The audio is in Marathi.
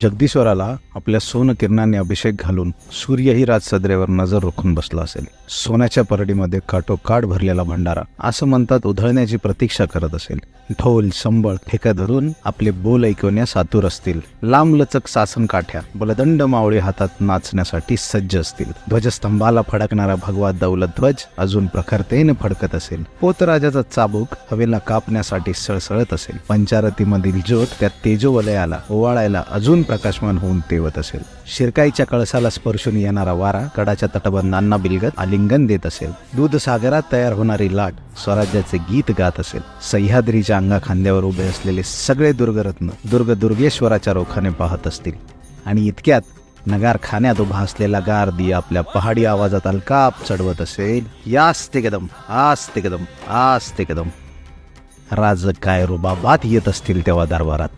जगदीश्वराला आपल्या सोन किरणांनी अभिषेक घालून सूर्यही राजसदरेवर नजर रोखून बसला असेल. सोन्याच्या परडीमध्ये काठोकाठ भरलेला भंडारा असं म्हणतात उधळण्याची प्रतीक्षा करत असेल. ढोल संबळ ठेका धरून आपले बोल ऐकवण्यास आतुर असतील. लांबलचक सासन काठ्या बलदंड मावळी हातात नाचण्यासाठी सज्ज असतील. ध्वजस्तंभाला फडकणारा भगवा दौलत ध्वज अजून प्रखरतेने फडकत असेल. पोतराजाचा चाबूक हवेला कापण्यासाठी सळसळत असेल. पंचारतीमधील ज्योत त्या तेजोवलयाला ओवाळायला अजून प्रकाशमान होऊन तेवत असेल. शिरकाईच्या कळसाला स्पर्शून येणारा वारा कडाच्या तटबंधांना बिलगत आलिंगन देत असेल. दूधसागरात तयार होणारी लाट स्वराज्याचे गीत गात असेल. सह्याद्रीच्या अंगा खांद्यावर उभे असलेले सगळे दुर्गरत्न दुर्गेश्वराच्या रोखाने पाहत असतील. आणि इतक्यात नगार खाण्यात उभा असलेला गारदी आपल्या पहाडी आवाजात अलकाप चढवत असेल. आस्ते कदम आस्ते कदम आस्ते कदम. राज काय रुबाबात येत असतील तेव्हा दरबारात.